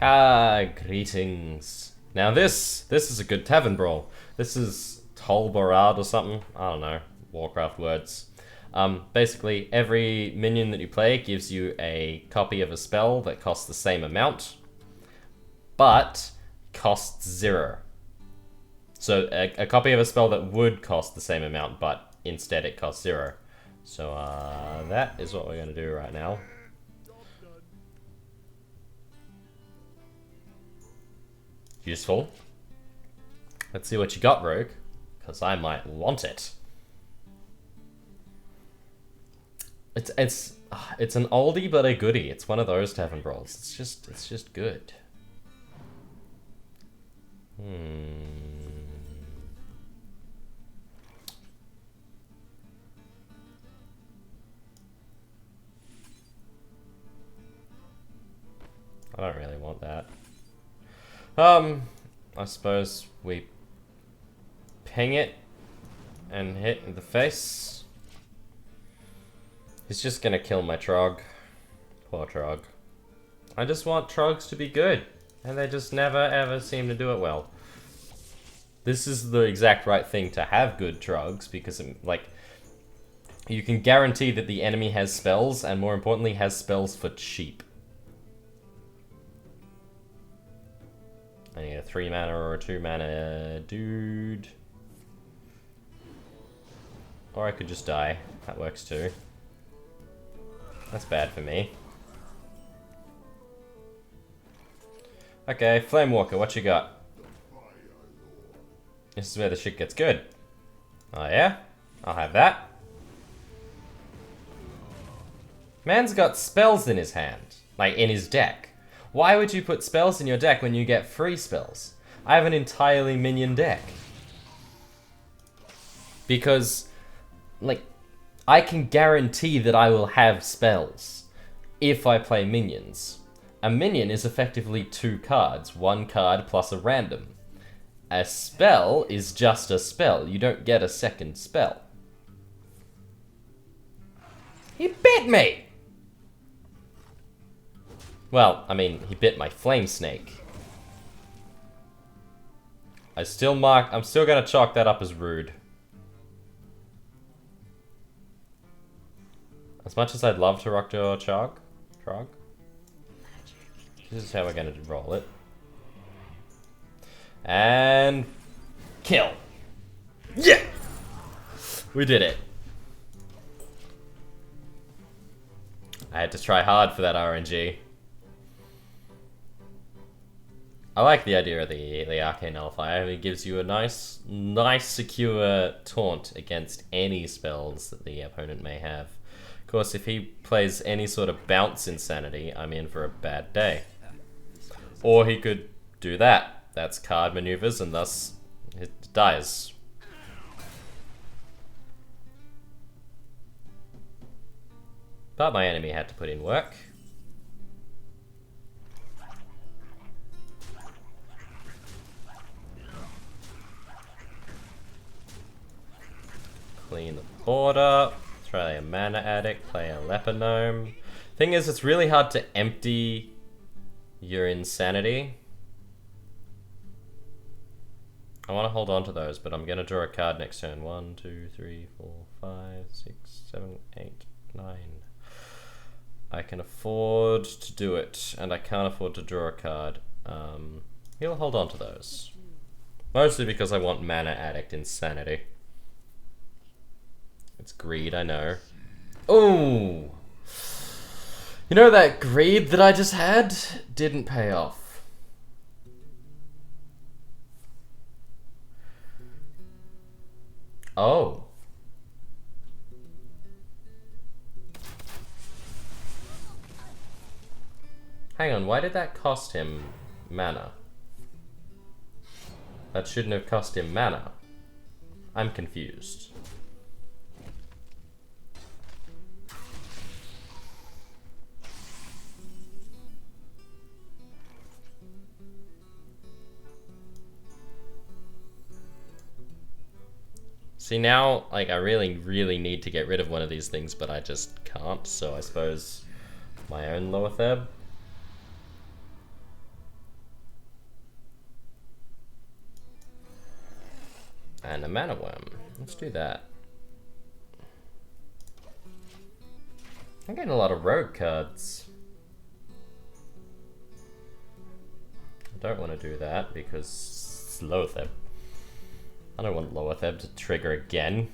Greetings. Now this is a good tavern brawl. This is Tolbarad or something. I don't know. Warcraft words. Basically, every minion that you play gives you a copy of a spell that costs the same amount, but costs 0. So a copy of a spell that would cost the same amount, but instead it costs 0. So that is what we're going to do right now. Useful. Let's see what you got, Rogue, because I might want it. It's an oldie but a goodie. It's one of those tavern brawls. It's just good. I don't really want that. I suppose we ping it and hit in the face. He's just gonna kill my Trog. Poor Trog. I just want Trogs to be good, and they just never ever seem to do it well. This is the exact right thing to have good Trogs, because like, you can guarantee that the enemy has spells, and more importantly has spells for cheap. I need a 3 mana or a 2 mana dude. Or I could just die. That works too. That's bad for me. Okay, Flamewalker, what you got? This is where the shit gets good. Oh yeah? I'll have that. Man's got spells in his hand. Like, in his deck. Why would you put spells in your deck when you get free spells? I have an entirely minion deck. Because, like, I can guarantee that I will have spells if I play minions. A minion is effectively 2 cards, 1 card plus a random. A spell is just a spell. You don't get a second spell. He bit me! Well, I mean, he bit my flame snake. I'm still gonna chalk that up as rude. As much as I'd love to rock your Trog, this is how we're gonna roll it. And kill. Yeah! We did it. I had to try hard for that RNG. I like the idea of the Arcane Nullifier. It gives you a nice secure taunt against any spells that the opponent may have. Of course, if he plays any sort of bounce insanity, I'm in for a bad day. Or he could do that. That's card maneuvers, and thus it dies. But my enemy had to put in work. Clean the board up, try a mana addict, play a leper gnome. Thing is, it's really hard to empty your insanity. I want to hold on to those, but I'm going to draw a card next turn. 1, 2, 3, 4, 5, 6, 7, 8, 9. I can afford to do it, and I can't afford to draw a card. He'll hold on to those. Mostly because I want mana addict insanity. It's greed, I know. Ooh! You know that greed that I just had? Didn't pay off. Oh. Hang on, why did that cost him mana? That shouldn't have cost him mana. I'm confused. See, now, like, I really need to get rid of one of these things, but I just can't, so I suppose my own lower third. And a mana worm. Let's do that. I'm getting a lot of rogue cards. I don't want to do that because it's Loatheb. I don't want Loatheb to trigger again.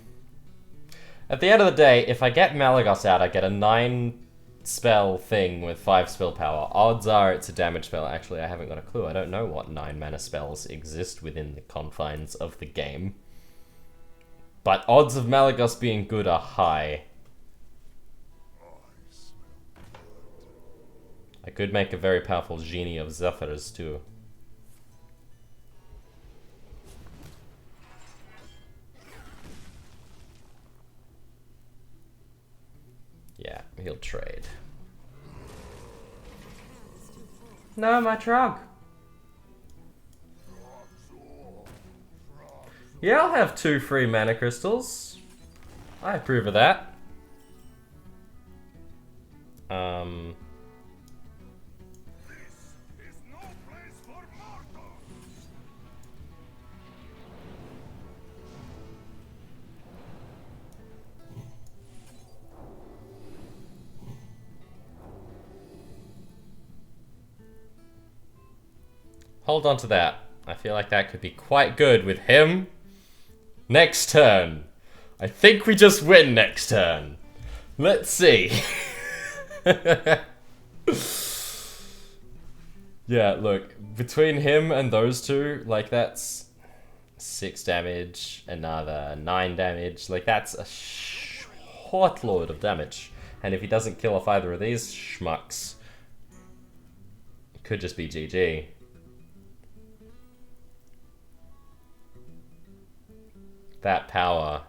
At the end of the day, if I get Malagos out, I get a 9 spell thing with 5 spell power. Odds are it's a damage spell. Actually, I haven't got a clue. I don't know what 9 mana spells exist within the confines of the game. But odds of Malagos being good are high. I could make a very powerful Genie of Zephyrs too. Yeah, he'll trade. No, my Trog. Yeah, I'll have 2 free mana crystals. I approve of that. Hold on to that. I feel like that could be quite good with him. Next turn. I think we just win next turn. Let's see. Yeah, look. Between him and those two, like that's 6 damage, another 9 damage. Like that's a shitload of damage. And if he doesn't kill off either of these schmucks, it could just be GG. That power.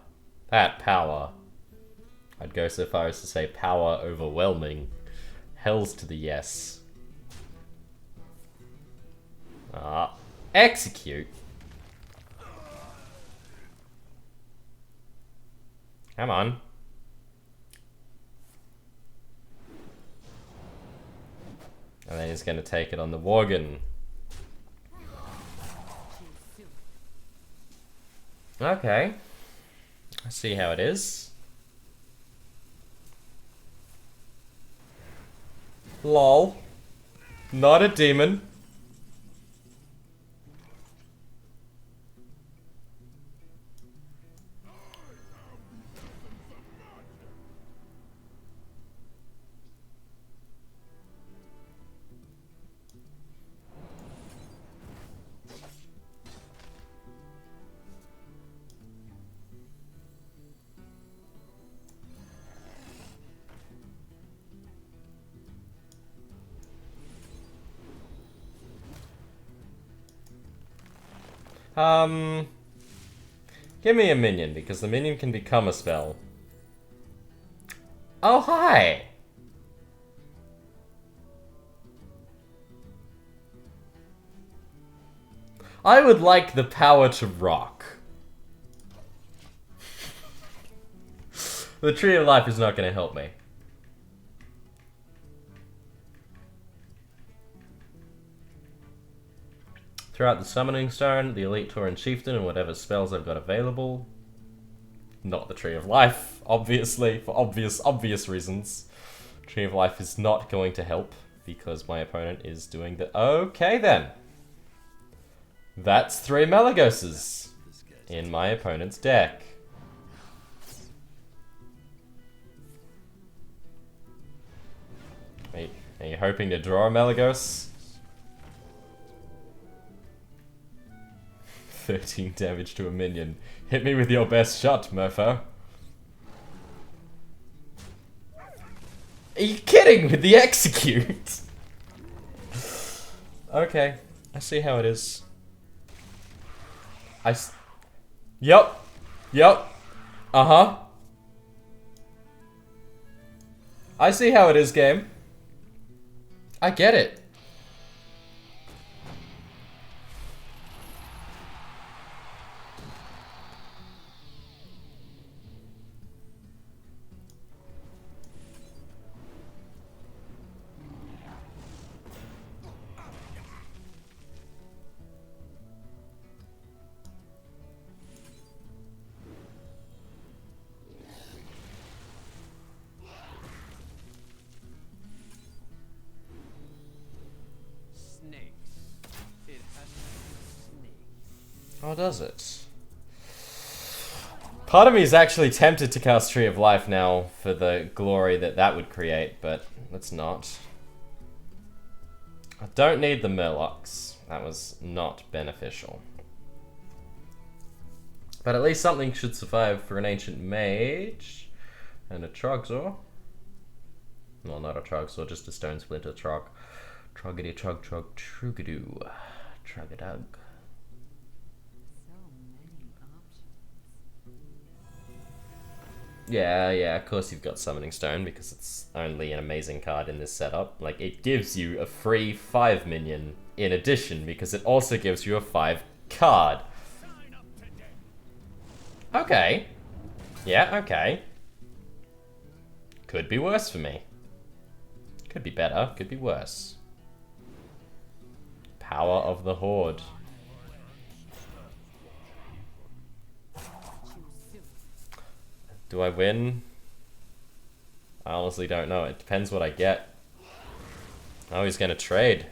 I'd go so far as to say power overwhelming. Hells to the yes. Execute. Come on. And then he's gonna take it on the Worgen. Okay. I see how it is. Lol. Not a demon. Give me a minion, because the minion can become a spell. Oh, hi! I would like the power to rock. The Tree of Life is not going to help me. Throughout the Summoning Stone, the Elite Tauren Chieftain, and whatever spells I've got available. Not the Tree of Life, obviously, for obvious reasons. Tree of Life is not going to help, because my opponent is doing the... Okay then. That's 3 Malagoses in my opponent's deck. Are you hoping to draw a Malagos? 13 damage to a minion. Hit me with your best shot, mofo. Are you kidding with the execute? Okay, I see how it is. Yup. Uh-huh. I see how it is, game. I get it. Oh, does it? Part of me is actually tempted to cast Tree of Life now for the glory that that would create, but let's not. I don't need the Murlocs. That was not beneficial. But at least something should survive for an Ancient Mage. And a Trogzor. Well, not a Trogzor, just a Stone Splinter Trog. Troggity Trog Trog Trugadoo. Trogadug. Yeah, of course you've got Summoning Stone because it's only an amazing card in this setup. Like, it gives you a free 5 minion in addition because it also gives you a 5 card. Okay. Yeah, okay. Could be worse for me. Could be better, could be worse. Power of the Horde. Do I win? I honestly don't know. It depends what I get. Oh, he's gonna trade.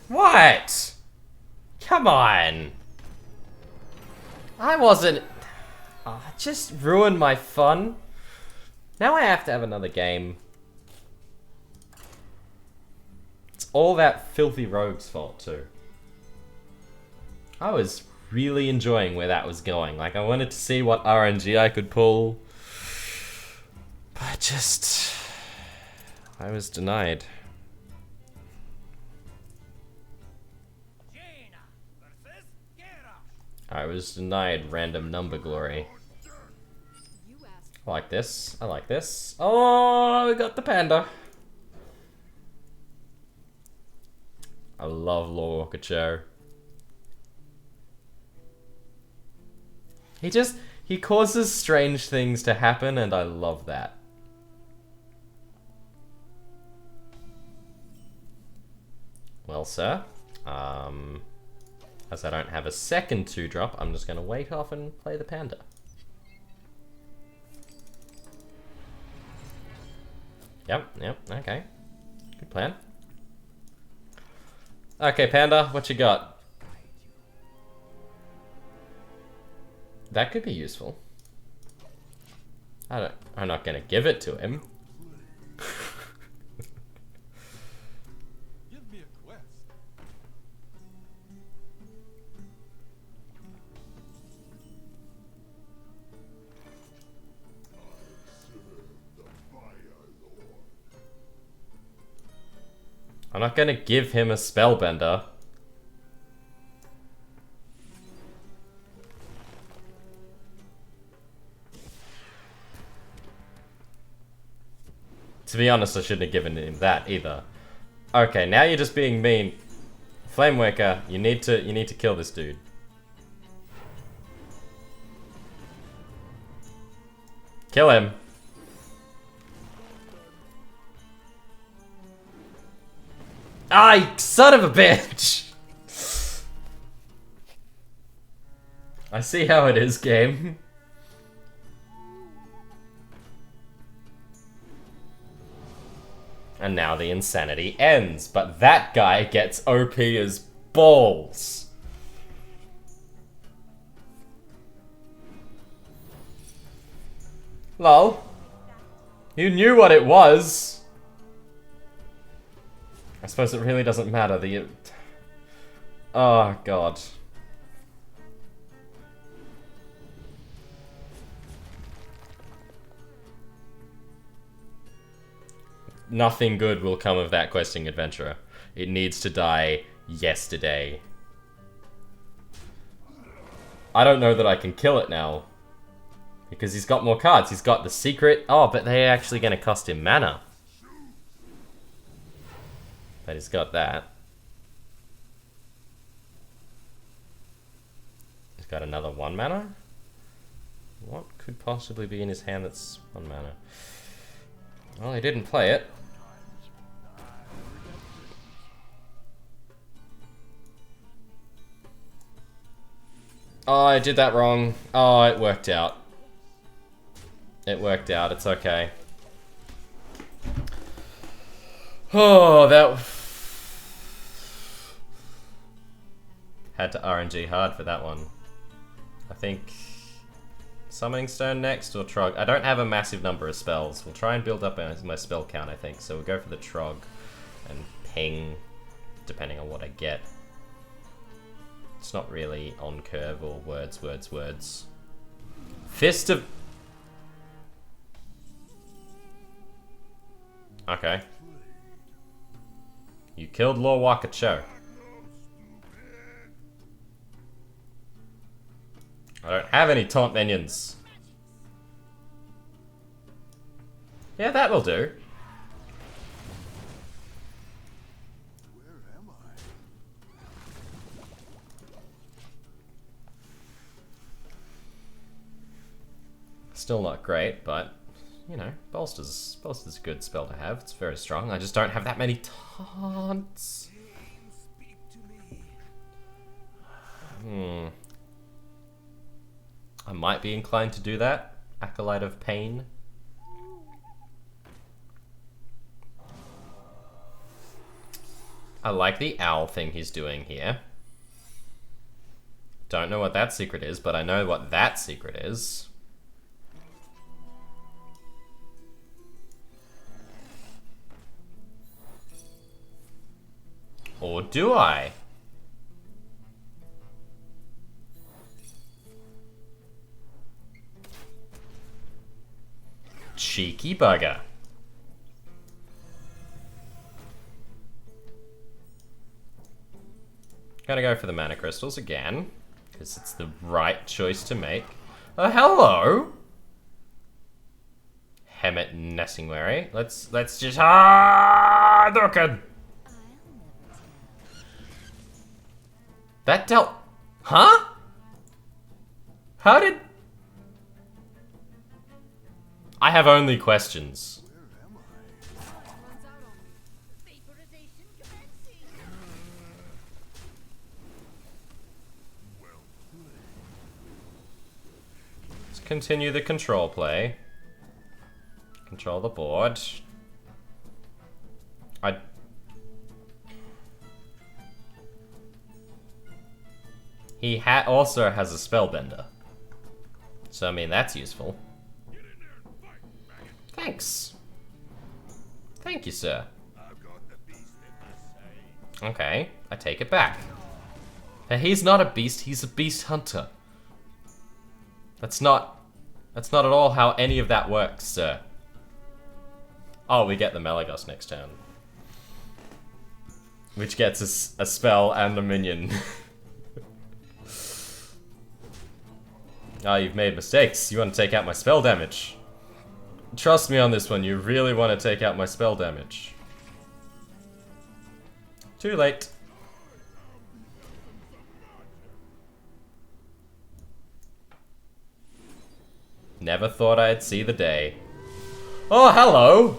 What? Come on. I wasn't... Oh, just ruined my fun. Now I have to have another game. It's all that filthy rogue's fault too. I was really enjoying where that was going. Like, I wanted to see what RNG I could pull. But just... I was denied. I was denied random number glory. I like this. I like this. Oh, we got the panda. I love Lorcacho. He causes strange things to happen and I love that. Well, sir. As I don't have a second 2-drop, I'm just going to wait off and play the panda. Yep, okay. Good plan. Okay, panda, what you got? That could be useful. I'm not going to give it to him. I'm not gonna give him a spellbender. To be honest, I shouldn't have given him that either. Okay, now you're just being mean. Flamewaker, you need to kill this dude. Kill him. Ah, son of a bitch! I see how it is, game. And now the insanity ends, but that guy gets OP as balls. Lol. You knew what it was. I suppose it really doesn't matter. Oh, God. Nothing good will come of that questing adventurer. It needs to die yesterday. I don't know that I can kill it now. Because he's got more cards. He's got the secret. Oh, but they're actually going to cost him mana. But he's got that. He's got another 1 mana? What could possibly be in his hand that's 1 mana? Well, he didn't play it. Oh, I did that wrong. Oh, it worked out. It worked out. It's okay. Oh, that... Had to RNG hard for that one. I think... Summoning Stone next or Trog? I don't have a massive number of spells. We'll try and build up my spell count, I think. So we'll go for the Trog and Ping, depending on what I get. It's not really on curve or words. Fist of... Okay. You killed Lord Wakacho. I don't have any taunt minions. Yeah, that will do. Where am I? Still not great, but you know, bolster's a good spell to have. It's very strong. I just don't have that many taunts. I might be inclined to do that. Acolyte of Pain. I like the owl thing he's doing here. Don't know what that secret is, but I know what that secret is. Or do I? Cheeky bugger. Gotta go for the mana crystals again, because it's the right choice to make. Oh, hello! Hemet Nessingwary. Let's just Hadouken! That dealt... Huh? How did... I have only questions. Let's continue the control play. Control the board. He also has a spellbender. So, I mean, that's useful. Thanks. Thank you, sir. Okay, I take it back. He's not a beast, he's a beast hunter. That's not at all how any of that works, sir. Oh, we get the Malagos next turn. Which gets us a spell and a minion. Ah, you've made mistakes. You want to take out my spell damage. Trust me on this one, you really want to take out my spell damage. Too late. Never thought I'd see the day. Oh, hello!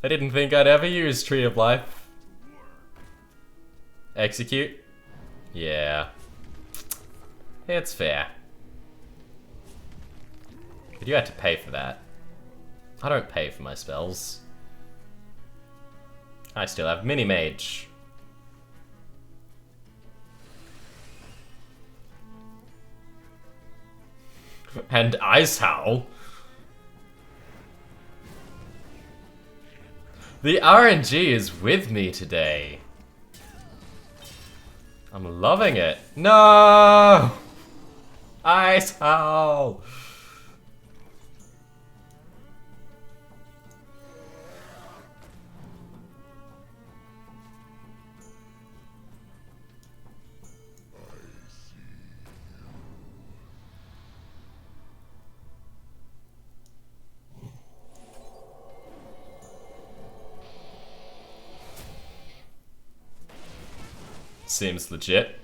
I didn't think I'd ever use Tree of Life. Execute? Yeah. It's fair. But you had to pay for that. I don't pay for my spells. I still have Mini Mage. And Ice Howl. The RNG is with me today. I'm loving it. No! Ice Howl! Seems legit.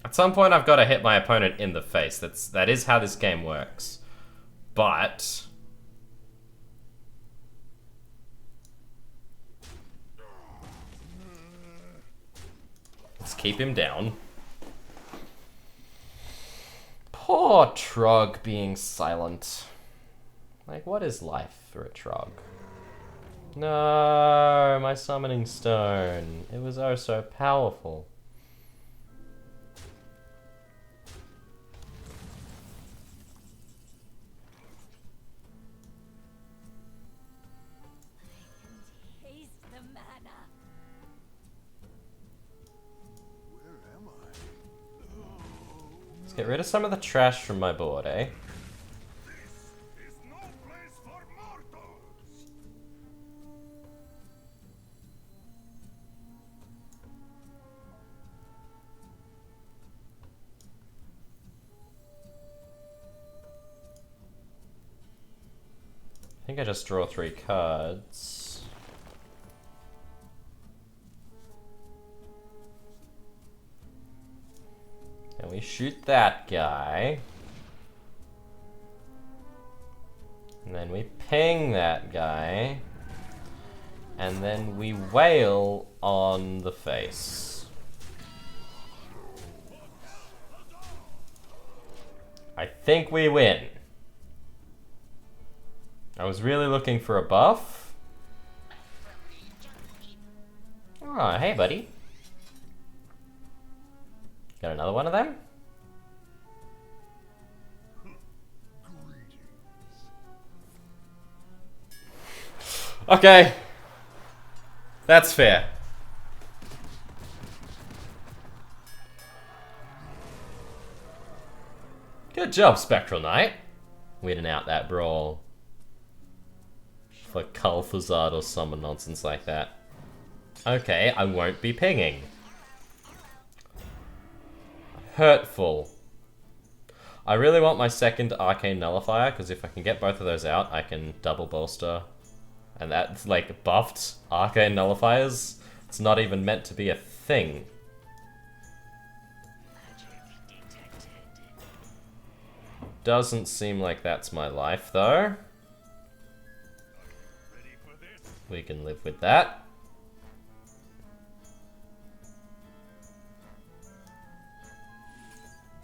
At some point, I've got to hit my opponent in the face. That is how this game works. But let's keep him down. Poor Trog being silent. Like, what is life for a Trog? No, my summoning stone. It was oh so powerful. Get rid of some of the trash from my board, eh? This is no place for mortals. I think I just draw 3 cards. And we shoot that guy. And then we ping that guy. And then we wail on the face. I think we win. I was really looking for a buff. Oh, hey buddy. Got another one of them? Okay. That's fair. Good job, Spectral Knight. Weeding out that brawl. For Kulfazard or some nonsense like that. Okay, I won't be pinging. Hurtful. I really want my second Arcane Nullifier, because if I can get both of those out, I can double bolster. And that's like buffed Arcane Nullifiers. It's not even meant to be a thing. Doesn't seem like that's my life, though. We can live with that.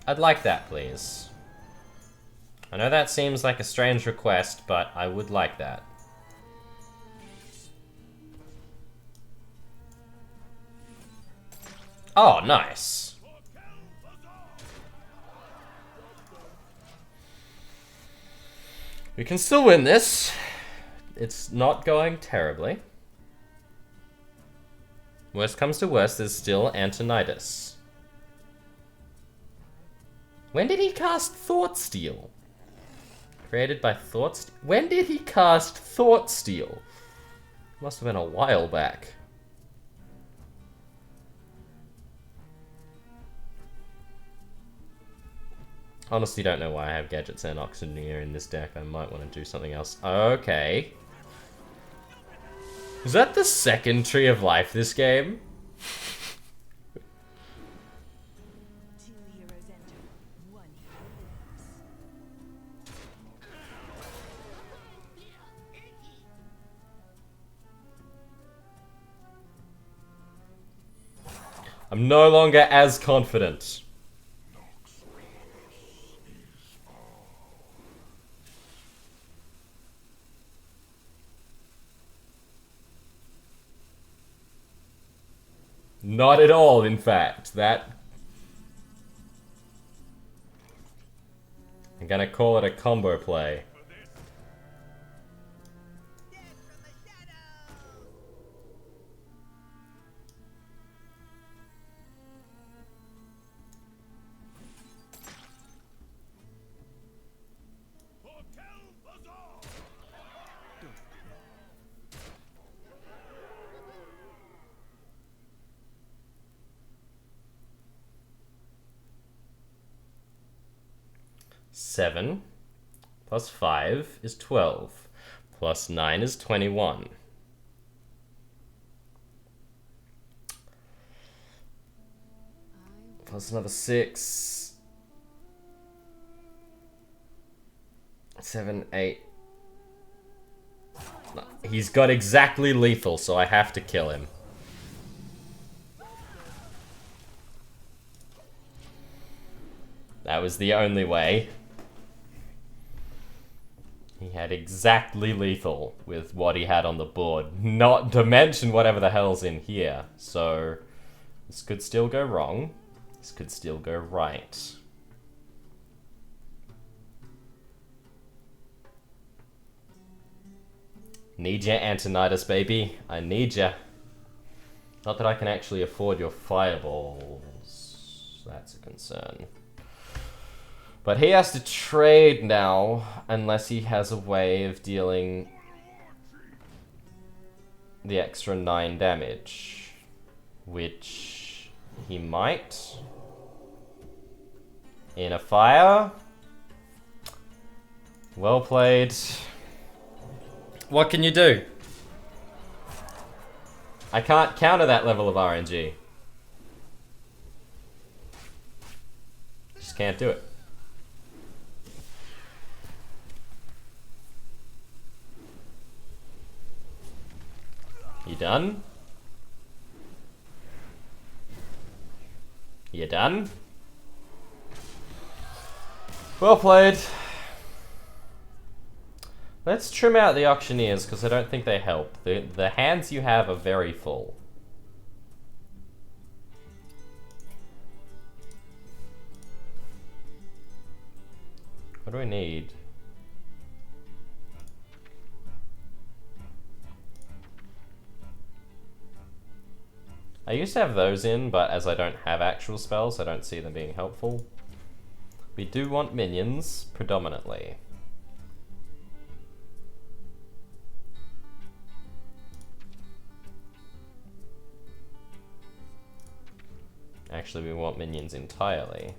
I'd like that, please. I know that seems like a strange request, but I would like that. Oh, nice. We can still win this. It's not going terribly. Worst comes to worst, there's still Antonidas. When did he cast Thoughtsteal? Created by Thoughtsteal? When did he cast Thoughtsteal? Must have been a while back. Honestly, don't know why I have Gadgets and Oxyneer in this deck. I might want to do something else. Okay. Is that the second Tree of Life this game? I'm no longer as confident. Not at all, in fact. That... I'm gonna call it a combo play. 7 plus 5 is 12. Plus 9 is 21. Plus another 6. 7, 8. No, he's got exactly lethal, so I have to kill him. That was the only way. He had exactly lethal with what he had on the board. Not to mention whatever the hell's in here. So, this could still go wrong. This could still go right. Need ya, Antonidas, baby. I need ya. Not that I can actually afford your fireballs. That's a concern. But he has to trade now, unless he has a way of dealing the extra 9 damage. Which he might. In a fire. Well played. What can you do? I can't counter that level of RNG. Just can't do it. You done? You done? Well played. Let's trim out the auctioneers, because I don't think they help. The hands you have are very full. What do we need? I used to have those in, but as I don't have actual spells, I don't see them being helpful. We do want minions, predominantly. Actually, we want minions entirely.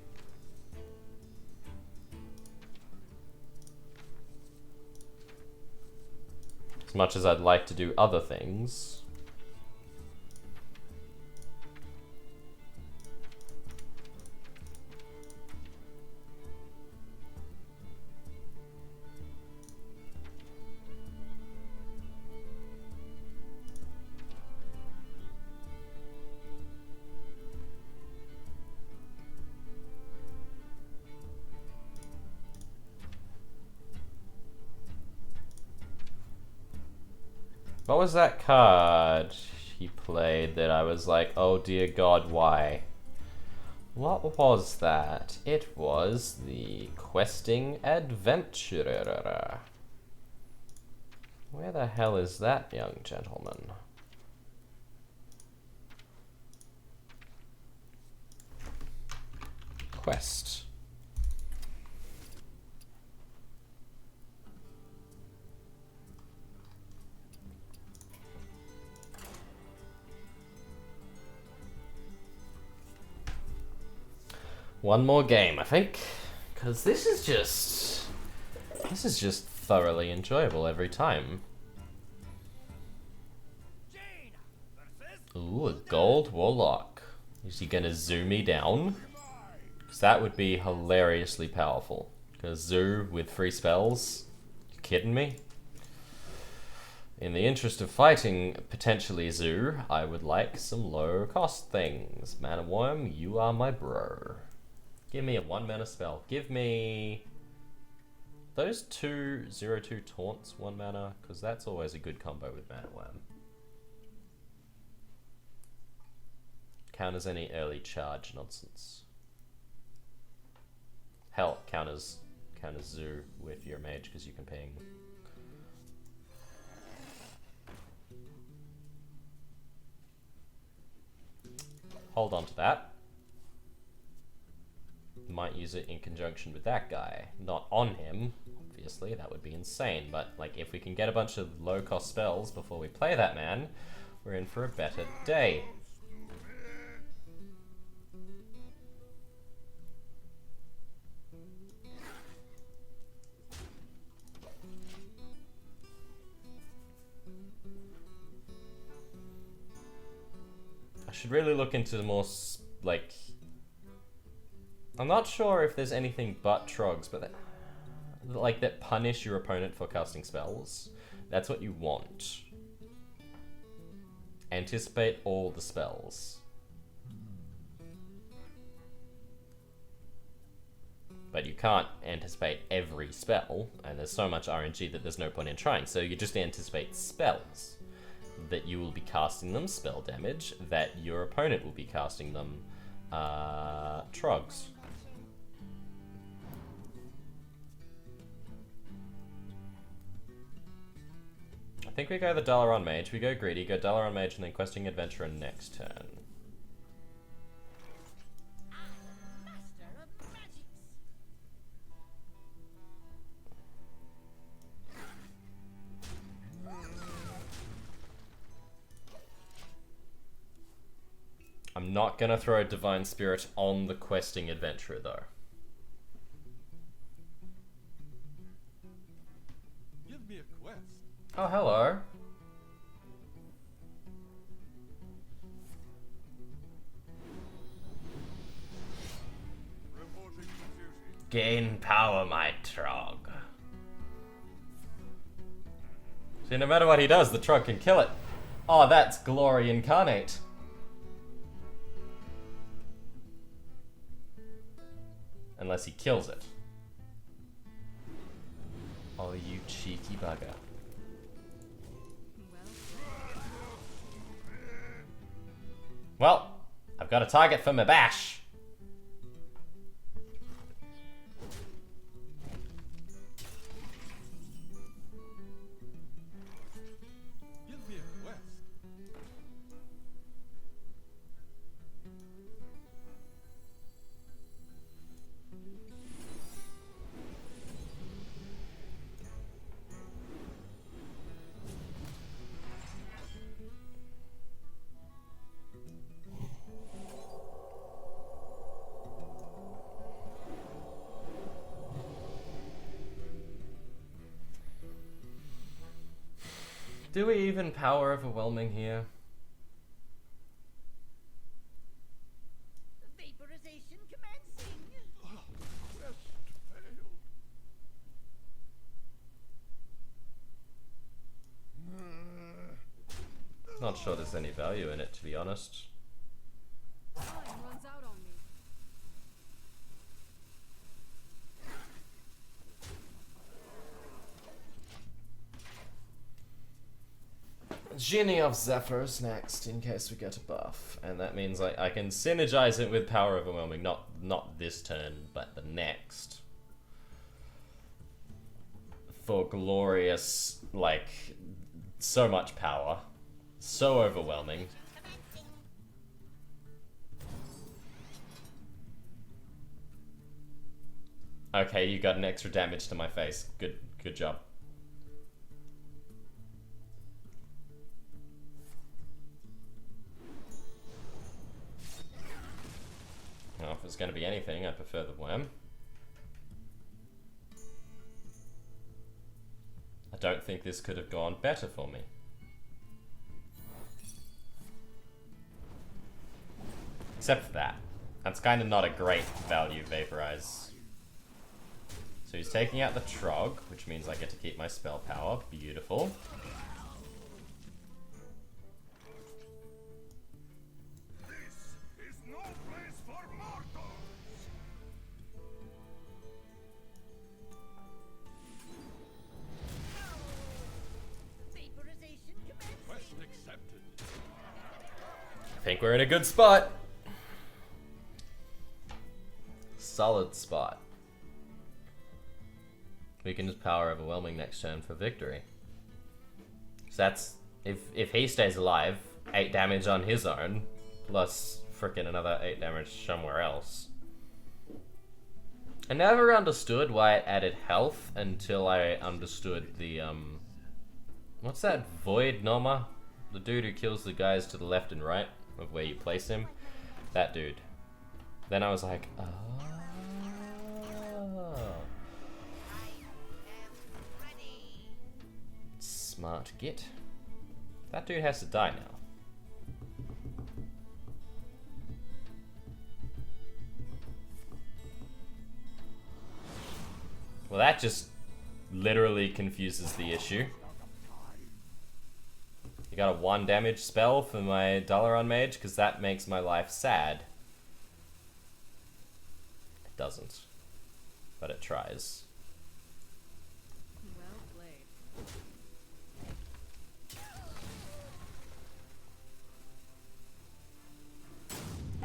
As much as I'd like to do other things. What was that card he played that I was like, oh dear God, why? What was that? It was the Questing Adventurer. Where the hell is that young gentleman? Quest. One more game, I think, because this is just thoroughly enjoyable every time. Ooh, a gold warlock. Is he gonna zoo me down? Because that would be hilariously powerful. Because zoo with free spells? You kidding me? In the interest of fighting potentially zoo, I would like some low cost things. Mana Worm, you are my bro. Give me a 1 mana spell. Give me those 2/02 taunts 1 mana, because that's always a good combo with Mana Worm. Counters any early charge nonsense. Hell, counters zoo with your mage because you can ping. Hold on to that. Might use it in conjunction with that guy. Not on him, obviously, that would be insane. But like, if we can get a bunch of low cost spells before we play that man, we're in for a better day. should really look into more, like... I'm not sure if there's anything but trogs, but that punish your opponent for casting spells. That's what you want. Anticipate all the spells. But you can't anticipate every spell, and there's so much RNG that there's no point in trying. So you just anticipate spells. That you will be casting them, spell damage, that your opponent will be casting them, trogs. I think we go the Dalaran Mage, we go Greedy, go Dalaran Mage, and then Questing Adventurer next turn. I'm not gonna throw Divine Spirit on the Questing Adventurer though. Give me a quest. Oh, hello. Reporting for duty. Gain power, my Trog. See, no matter what he does, the Trog can kill it. Oh, that's glory incarnate. Unless he kills it. Oh, you cheeky bugger. Well, I've got a target for my bash. Give me a quest. Do we even power overwhelming here? Vaporization commencing. Quest failed. Not sure there's any value in it, to be honest. Time runs out on me. Genie of Zephyrs next, in case we get a buff. And that means I can synergize it with Power Overwhelming. Not this turn, but the next. For glorious, like, so much power. So overwhelming. Okay, you got an extra damage to my face. Good job. Now, if it's going to be anything, I prefer the worm. I don't think this could have gone better for me. Except for that. That's kind of not a great value vaporize. So he's taking out the Trog, which means I get to keep my spell power. Beautiful. This is no place for mortals. Vaporization commencing. Quest accepted. I think we're in a good spot. Solid spot. We can just power overwhelming next turn for victory. So that's, if he stays alive, 8 damage on his own, plus frickin' another 8 damage somewhere else. I never understood why it added health until I understood the, what's that Void Noma? The dude who kills the guys to the left and right of where you place him? That dude. Then I was like, oh. Smart git. That dude has to die now. Well, that just literally confuses the issue. You got a 1 damage spell for my Dalaran mage, because that makes my life sad. It doesn't. But it tries. Well played.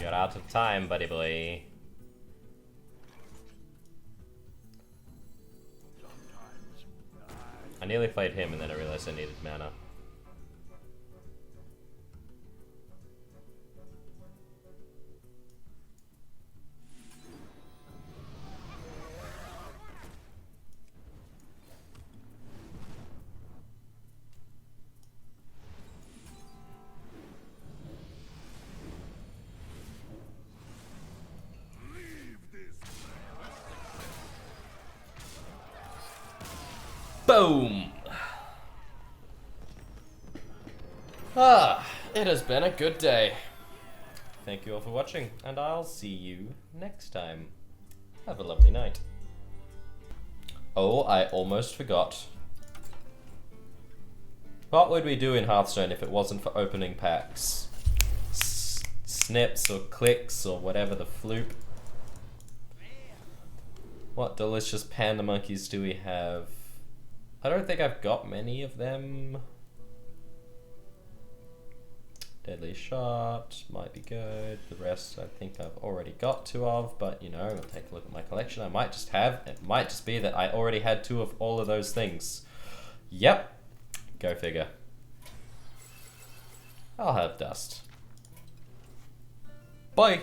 You're out of time, buddy boy. I nearly played him and then I realized I needed mana. Boom! It has been a good day. Thank you all for watching, and I'll see you next time. Have a lovely night. Oh, I almost forgot. What would we do in Hearthstone if it wasn't for opening packs? Snips or clicks or whatever the floop. What delicious panda monkeys do we have? I don't think I've got many of them. Deadly Shot might be good. The rest I think I've already got 2 of, but you know, I'll take a look at my collection. I might just have, it might just be that I already had 2 of all of those things. Yep. Go figure. I'll have dust. Bye!